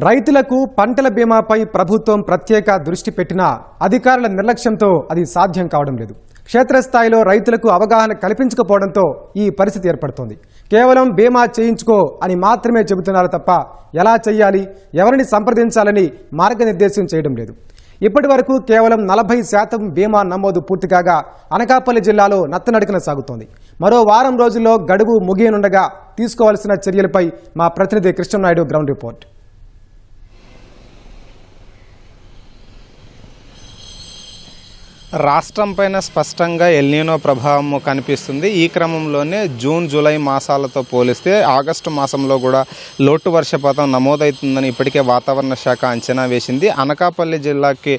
రైతులకు పంటల బీమాపై ప్రభుత్వం ప్రత్యేక దృష్టి పెట్టినా అధికారుల నిర్లక్ష్యంతో అది సాధ్యం కావడం లేదు. క్షేత్రస్థాయిలో రైతులకు అవగాహన కల్పించకపోవడంతో ఈ పరిస్థితి ఏర్పడుతోంది. కేవలం బీమా చేయించుకో అని మాత్రమే చెబుతున్నారు తప్ప ఎలా చేయాలి, ఎవరిని సంప్రదించాలని మార్గనిర్దేశం చేయడం లేదు. ఇప్పటి వరకు కేవలం 40% బీమా నమోదు పూర్తి కాగా అనకాపల్లి జిల్లాలో నత్తనడకన సాగుతోంది. మరో వారం రోజుల్లో గడువు ముగియనుండగా తీసుకోవాల్సిన చర్యలపై మా ప్రతినిధి కృష్ణనాయుడు గ్రౌండ్ రిపోర్ట్. రాష్ట్రం పైన స్పష్టంగా ఎల్నినో ప్రభావం కనిపిస్తుంది. ఈ క్రమంలోనే జూన్ జూలై మాసాలతో పోలిస్తే ఆగస్టు మాసంలో కూడా లోటు వర్షపాతం నమోదవుతుందని ఇప్పటికే వాతావరణ శాఖ అంచనా వేసింది. అనకాపల్లి జిల్లాకి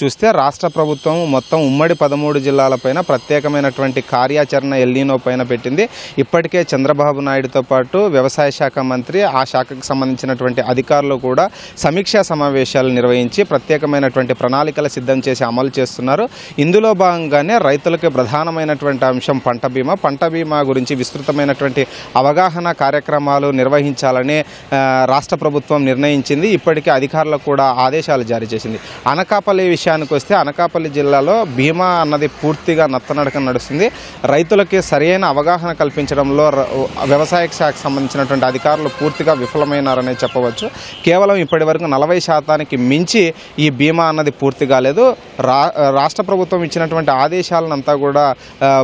చూస్తే రాష్ట్ర ప్రభుత్వం మొత్తం ఉమ్మడి 13 జిల్లాలపైన ప్రత్యేకమైనటువంటి కార్యాచరణ ఎల్నినో పైన పెట్టింది. ఇప్పటికే చంద్రబాబు నాయుడుతో పాటు వ్యవసాయ శాఖ మంత్రి, ఆ శాఖకు సంబంధించినటువంటి అధికారులు కూడా సమీక్షా సమావేశాలు నిర్వహించి ప్రత్యేకమైనటువంటి ప్రణాళికలు సిద్ధం చేసి అమలు చేస్తున్నారు. ఇందులో భాగంగానే రైతులకు ప్రధానమైనటువంటి అంశం పంట బీమా గురించి విస్తృతమైనటువంటి అవగాహన కార్యక్రమాలు నిర్వహించాలని రాష్ట్ర ప్రభుత్వం నిర్ణయించింది. ఇప్పటికే అధికారులకు కూడా ఆదేశాలు జారీ చేసింది. అనకాపల్లి విషయానికి వస్తే అనకాపల్లి జిల్లాలో బీమా అన్నది పూర్తిగా నత్తనడక నడుస్తుంది. రైతులకి సరైన అవగాహన కల్పించడంలో వ్యవసాయ శాఖకు సంబంధించినటువంటి అధికారులు పూర్తిగా విఫలమైనారనే చెప్పవచ్చు. కేవలం ఇప్పటి వరకు 40% మించి ఈ బీమా అన్నది పూర్తి కాలేదు. రాష్ట్ర ప్రభుత్వం ఇచ్చినటువంటి ఆదేశాలనంతా కూడా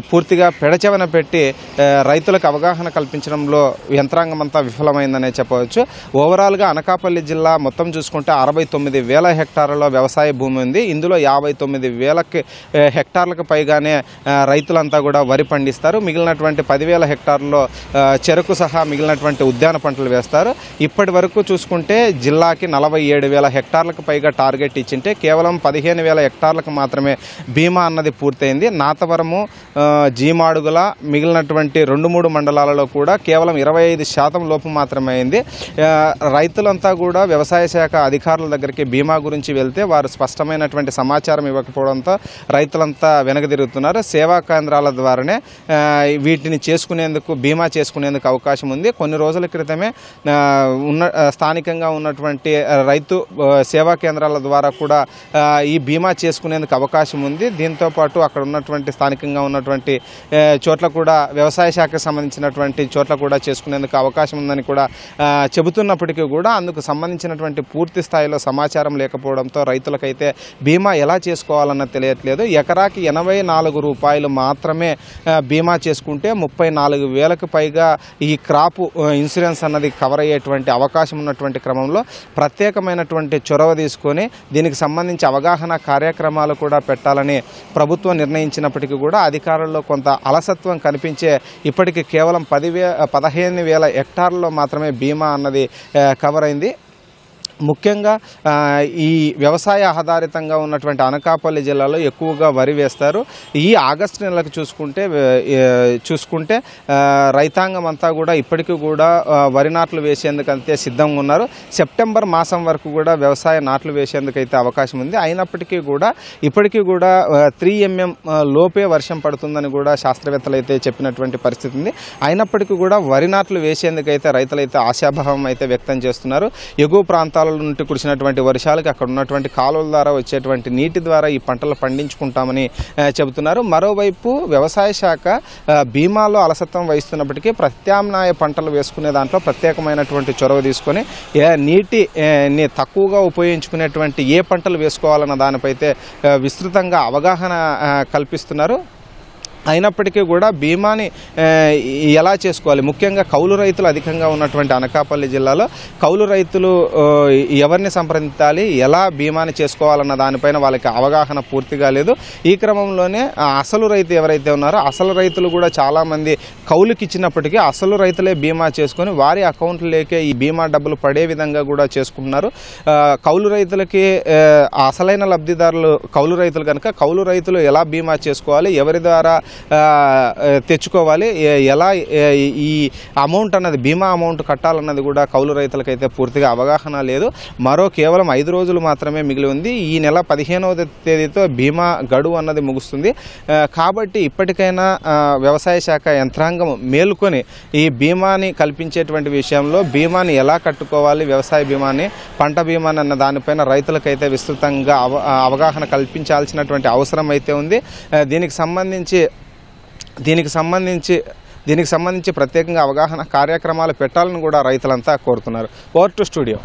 పూర్తిగా పెడచెవన పెట్టి రైతులకు అవగాహన కల్పించడంలో యంత్రాంగం అంతా విఫలమైందనే చెప్పవచ్చు. ఓవరాల్గా అనకాపల్లి జిల్లా మొత్తం చూసుకుంటే 69,000 హెక్టార్లలో వ్యవసాయ భూమి ఉంది. ఇందులో 59,000 హెక్టార్లకు పైగానే రైతులంతా కూడా వరి పండిస్తారు. మిగిలినటువంటి 10,000 హెక్టార్లలో చెరకు సహా మిగిలినటువంటి ఉద్యాన పంటలు వేస్తారు. ఇప్పటి వరకు చూసుకుంటే జిల్లాకి 47,000 హెక్టార్లకు పైగా టార్గెట్ ఇచ్చింటే కేవలం 15,000 హెక్టార్లకు మాత్రమే బీమా అన్నది పూర్తయింది. నాతవరము, జీమాడుగుల మిగిలినటువంటి 2-3 మండలాలలో కూడా కేవలం 25% లోపు మాత్రమే అయింది. రైతులంతా కూడా వ్యవసాయ శాఖ అధికారుల దగ్గరికి బీమా గురించి వెళ్తే వారు స్పష్టమైనటువంటి సమాచారం ఇవ్వకపోవడంతో రైతులంతా వెనకదిరుగుతున్నారు. సేవా కేంద్రాల ద్వారానే వీటిని బీమా చేసుకునేందుకు అవకాశం ఉంది. కొన్ని రోజుల క్రితమే స్థానికంగా ఉన్నటువంటి రైతు సేవా కేంద్రాల ద్వారా కూడా ఈ బీమా చేసుకునేందుకు అవకాశం ఉంది. దీంతో పాటు అక్కడ ఉన్నటువంటి స్థానికంగా ఉన్నటువంటి చోట్ల కూడా వ్యవసాయ శాఖకు సంబంధించినటువంటి చోట్ల కూడా చేసుకునేందుకు అవకాశం ఉందని కూడా చెబుతున్నప్పటికీ కూడా అందుకు సంబంధించినటువంటి పూర్తి స్థాయిలో సమాచారం లేకపోవడంతో రైతులకైతే బీమా ఎలా చేసుకోవాలన్నది తెలియట్లేదు. ఎకరాకి 84 రూపాయలు మాత్రమే బీమా చేసుకుంటే 34,000కు పైగా ఈ క్రాప్ ఇన్సూరెన్స్ అన్నది కవర్ అయ్యేటువంటి అవకాశం ఉన్నటువంటి క్రమంలో ప్రత్యేకమైనటువంటి చొరవ తీసుకొని దీనికి సంబంధించి అవగాహన కార్యక్రమాలు కూడా పెట్టాలని ప్రభుత్వం నిర్ణయించినప్పటికీ కూడా అధికారుల్లో కొంత అలసత్వం కనిపించే ఇప్పటికీ కేవలం 15,000 హెక్టార్లలో మాత్రమే బీమా అన్నది కవర్ అయింది. ముఖ్యంగా ఈ వ్యవసాయ ఆధారితంగా ఉన్నటువంటి అనకాపల్లి జిల్లాలో ఎక్కువగా వరి వేస్తారు. ఈ ఆగస్టు నెలకు చూసుకుంటే రైతాంగం అంతా కూడా ఇప్పటికీ కూడా వరి నాట్లు వేసేందుకు అంతే సిద్ధంగా ఉన్నారు. సెప్టెంబర్ మాసం వరకు కూడా వ్యవసాయ నాట్లు వేసేందుకైతే అవకాశం ఉంది. అయినప్పటికీ కూడా ఇప్పటికీ కూడా 3 mm లోపే వర్షం పడుతుందని కూడా శాస్త్రవేత్తలు అయితే చెప్పినటువంటి పరిస్థితి ఉంది. అయినప్పటికీ కూడా వరి నాట్లు వేసేందుకైతే రైతులైతే ఆశాభావం అయితే వ్యక్తం చేస్తున్నారు. ఎగువ ప్రాంతాల నుండి కురిసినటువంటి వర్షాలకు అక్కడ ఉన్నటువంటి కాలువల ద్వారా వచ్చేటువంటి నీటి ద్వారా ఈ పంటలు పండించుకుంటామని చెబుతున్నారు. మరోవైపు వ్యవసాయ శాఖ బీమాలో అలసత్వం వహిస్తున్నప్పటికీ ప్రత్యామ్నాయ పంటలు వేసుకునే దాంట్లో ప్రత్యేకమైనటువంటి చొరవ తీసుకొని నీటిని తక్కువగా ఉపయోగించుకునేటువంటి ఏ పంటలు వేసుకోవాలన్న దానిపైతే విస్తృతంగా అవగాహన కల్పిస్తున్నారు. అయినప్పటికీ కూడా బీమాని ఎలా చేసుకోవాలి, ముఖ్యంగా కౌలు రైతులు అధికంగా ఉన్నటువంటి అనకాపల్లి జిల్లాలో కౌలు రైతులు ఎవరిని సంప్రదించాలి, ఎలా బీమాని చేసుకోవాలన్న దానిపైన వాళ్ళకి అవగాహన పూర్తిగా లేదు. ఈ క్రమంలోనే అసలు రైతు ఎవరైతే ఉన్నారో అసలు రైతులు కూడా చాలామంది కౌలుకి ఇచ్చినప్పటికీ అసలు రైతులే బీమా చేసుకొని వారి అకౌంట్లోకే ఈ బీమా డబ్బులు పడే విధంగా కూడా చేసుకుంటున్నారు. కౌలు రైతులకి అసలైన లబ్ధిదారులు కౌలు రైతులు కనుక కౌలు రైతులు ఎలా బీమా చేసుకోవాలి, ఎవరి ద్వారా తెచ్చుకోవాలి, ఎలా ఈ అమౌంట్ అన్నది బీమా అమౌంట్ కట్టాలన్నది కూడా కౌలు రైతులకైతే పూర్తిగా అవగాహన లేదు. మరో కేవలం 5 రోజులు మాత్రమే మిగిలి ఉంది. ఈ నెల 15వ తేదీతో బీమా గడువు అన్నది ముగుస్తుంది. కాబట్టి ఇప్పటికైనా వ్యవసాయ శాఖ యంత్రాంగం మేలుకొని ఈ బీమాని కల్పించేటువంటి విషయంలో బీమాని ఎలా కట్టుకోవాలి, వ్యవసాయ బీమాని పంట బీమా అన్న దానిపైన రైతులకైతే విస్తృతంగా అవగాహన కల్పించాల్సినటువంటి అవసరం అయితే ఉంది. దీనికి సంబంధించి ప్రత్యేకంగా అవగాహన కార్యక్రమాలు పెట్టాలని కూడా రైతులంతా కోరుతున్నారు. Over to studio.